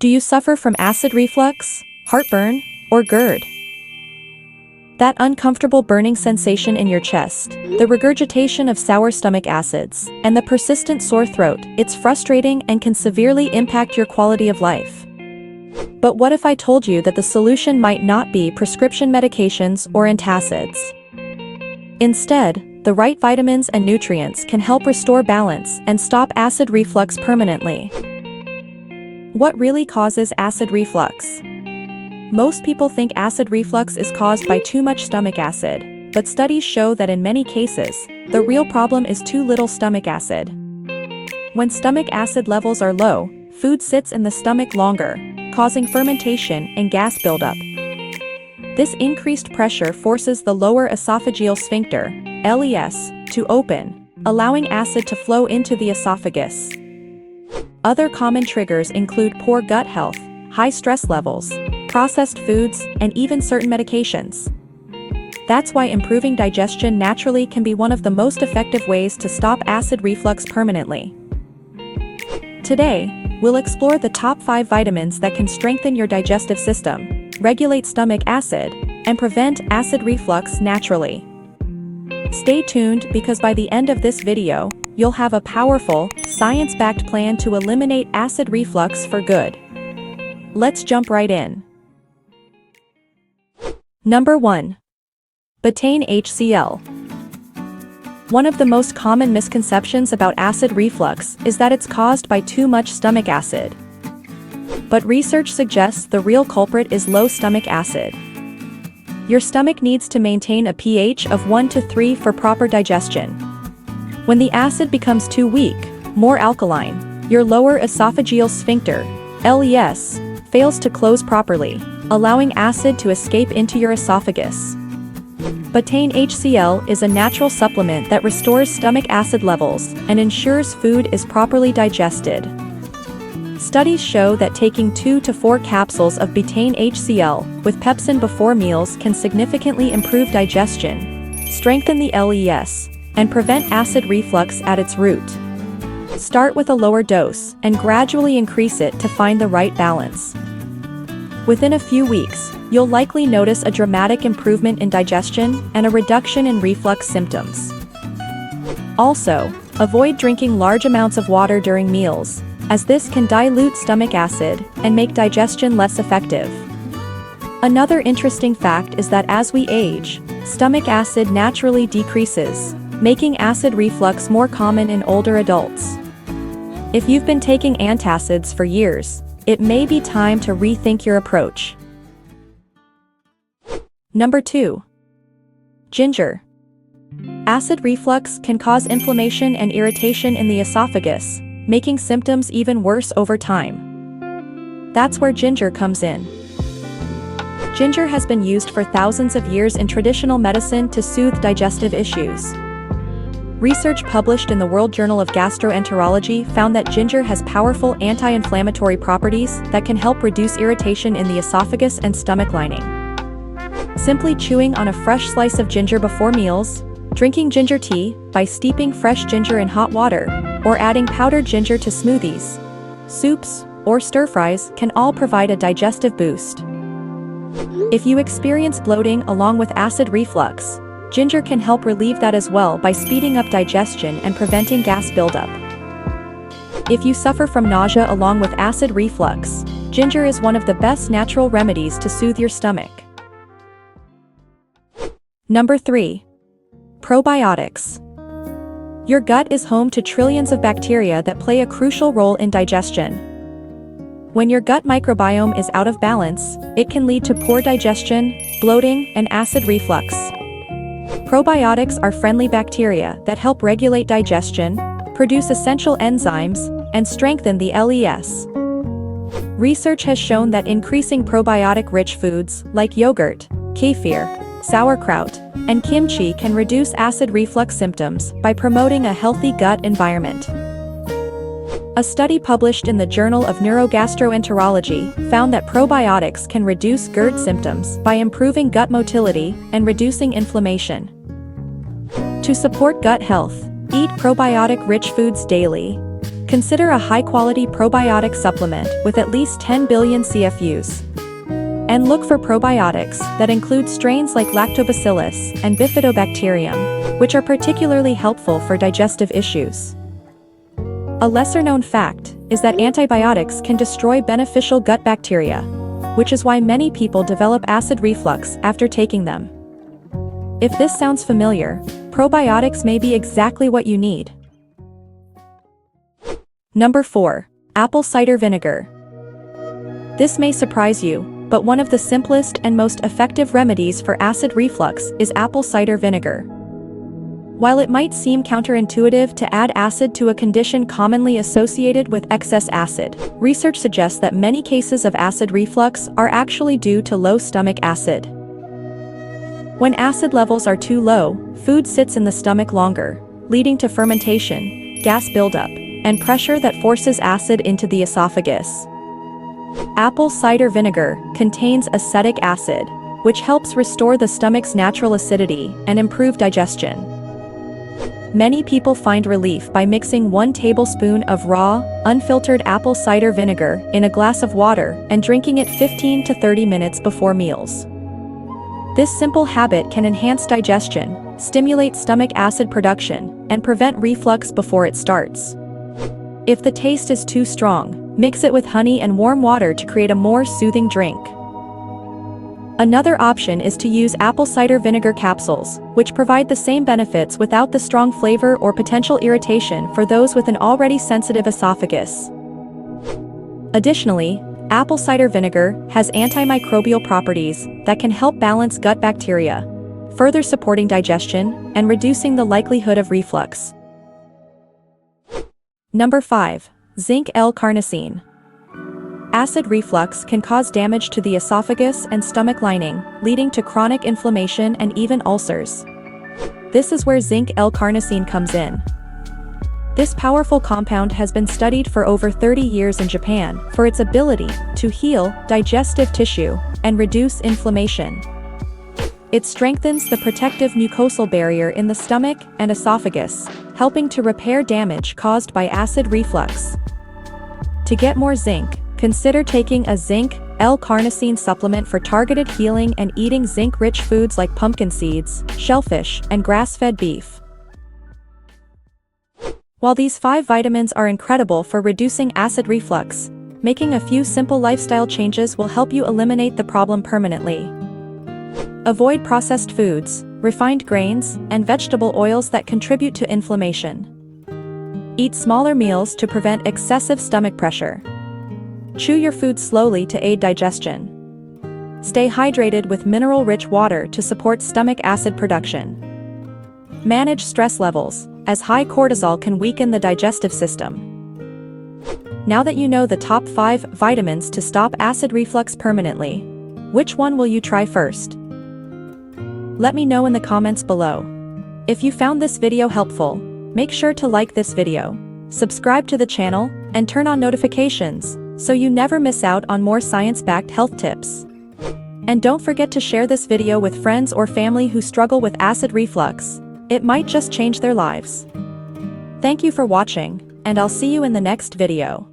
Do you suffer from acid reflux, heartburn, or GERD? That uncomfortable burning sensation in your chest, the regurgitation of sour stomach acids, and the persistent sore throat, it's frustrating and can severely impact your quality of life. But what if I told you that the solution might not be prescription medications or antacids? Instead, the right vitamins and nutrients can help restore balance and stop acid reflux permanently. What really causes acid reflux? Most people think acid reflux is caused by too much stomach acid, but studies show that in many cases, the real problem is too little stomach acid. When stomach acid levels are low, food sits in the stomach longer, causing fermentation and gas buildup. This increased pressure forces the lower esophageal sphincter, LES, to open, allowing acid to flow into the esophagus. Other common triggers include poor gut health, high stress levels, processed foods, and even certain medications. That's why improving digestion naturally can be one of the most effective ways to stop acid reflux permanently. Today, we'll explore the top 5 vitamins that can strengthen your digestive system, regulate stomach acid, and prevent acid reflux naturally. Stay tuned because by the end of this video, you'll have a powerful, science-backed plan to eliminate acid reflux for good. Let's jump right in. Number 1. Betaine HCL. One of the most common misconceptions about acid reflux is that it's caused by too much stomach acid. But research suggests the real culprit is low stomach acid. Your stomach needs to maintain a pH of 1 to 3 for proper digestion. When the acid becomes too weak, more alkaline, your lower esophageal sphincter, LES, fails to close properly, allowing acid to escape into your esophagus. Betaine HCL is a natural supplement that restores stomach acid levels and ensures food is properly digested. Studies show that taking 2 to 4 capsules of Betaine HCL with pepsin before meals can significantly improve digestion, strengthen the LES, and prevent acid reflux at its root. Start with a lower dose and gradually increase it to find the right balance. Within a few weeks, you'll likely notice a dramatic improvement in digestion and a reduction in reflux symptoms. Also, avoid drinking large amounts of water during meals, as this can dilute stomach acid and make digestion less effective. Another interesting fact is that as we age, stomach acid naturally decreases, making acid reflux more common in older adults. If you've been taking antacids for years, it may be time to rethink your approach. Number 2. Ginger. Acid reflux can cause inflammation and irritation in the esophagus, making symptoms even worse over time. That's where ginger comes in. Ginger has been used for thousands of years in traditional medicine to soothe digestive issues. Research published in the World Journal of Gastroenterology found that ginger has powerful anti-inflammatory properties that can help reduce irritation in the esophagus and stomach lining. Simply chewing on a fresh slice of ginger before meals, drinking ginger tea by steeping fresh ginger in hot water, or adding powdered ginger to smoothies, soups, or stir-fries can all provide a digestive boost. If you experience bloating along with acid reflux, ginger can help relieve that as well by speeding up digestion and preventing gas buildup. If you suffer from nausea along with acid reflux, ginger is one of the best natural remedies to soothe your stomach. Number 3. Probiotics. Your gut is home to trillions of bacteria that play a crucial role in digestion. When your gut microbiome is out of balance, it can lead to poor digestion, bloating, and acid reflux. Probiotics are friendly bacteria that help regulate digestion, produce essential enzymes, and strengthen the LES. Research has shown that increasing probiotic-rich foods like yogurt, kefir, sauerkraut, and kimchi can reduce acid reflux symptoms by promoting a healthy gut environment. A study published in the Journal of Neurogastroenterology found that probiotics can reduce GERD symptoms by improving gut motility and reducing inflammation. To support gut health, eat probiotic-rich foods daily. Consider a high-quality probiotic supplement with at least 10 billion CFUs. And look for probiotics that include strains like Lactobacillus and Bifidobacterium, which are particularly helpful for digestive issues. A lesser-known fact is that antibiotics can destroy beneficial gut bacteria, which is why many people develop acid reflux after taking them. If this sounds familiar, probiotics may be exactly what you need. Number 4. Apple cider vinegar. This may surprise you, but one of the simplest and most effective remedies for acid reflux is apple cider vinegar. While it might seem counterintuitive to add acid to a condition commonly associated with excess acid, research suggests that many cases of acid reflux are actually due to low stomach acid. When acid levels are too low, food sits in the stomach longer, leading to fermentation, gas buildup, and pressure that forces acid into the esophagus. Apple cider vinegar contains acetic acid, which helps restore the stomach's natural acidity and improve digestion. Many people find relief by mixing 1 tablespoon of raw, unfiltered apple cider vinegar in a glass of water and drinking it 15 to 30 minutes before meals. This simple habit can enhance digestion, stimulate stomach acid production, and prevent reflux before it starts. If the taste is too strong, mix it with honey and warm water to create a more soothing drink. Another option is to use apple cider vinegar capsules, which provide the same benefits without the strong flavor or potential irritation for those with an already sensitive esophagus. Additionally, apple cider vinegar has antimicrobial properties that can help balance gut bacteria, further supporting digestion and reducing the likelihood of reflux. Number 5. Zinc L-Carnosine. Acid reflux can cause damage to the esophagus and stomach lining, leading to chronic inflammation and even ulcers. This is where zinc L-carnosine comes in. This powerful compound has been studied for over 30 years in Japan for its ability to heal digestive tissue and reduce inflammation. It strengthens the protective mucosal barrier in the stomach and esophagus, helping to repair damage caused by acid reflux. To get more zinc, consider taking a zinc L-carnosine supplement for targeted healing and eating zinc-rich foods like pumpkin seeds, shellfish, and grass-fed beef. While these 5 vitamins are incredible for reducing acid reflux, making a few simple lifestyle changes will help you eliminate the problem permanently. Avoid processed foods, refined grains, and vegetable oils that contribute to inflammation. Eat smaller meals to prevent excessive stomach pressure. Chew your food slowly to aid digestion. Stay hydrated with mineral-rich water to support stomach acid production. Manage stress levels, as high cortisol can weaken the digestive system. Now that you know the top 5 vitamins to stop acid reflux permanently, which one will you try first? Let me know in the comments below. If you found this video helpful, make sure to like this video, subscribe to the channel, and turn on notifications, so you never miss out on more science-backed health tips. And don't forget to share this video with friends or family who struggle with acid reflux. It might just change their lives. Thank you for watching, and I'll see you in the next video.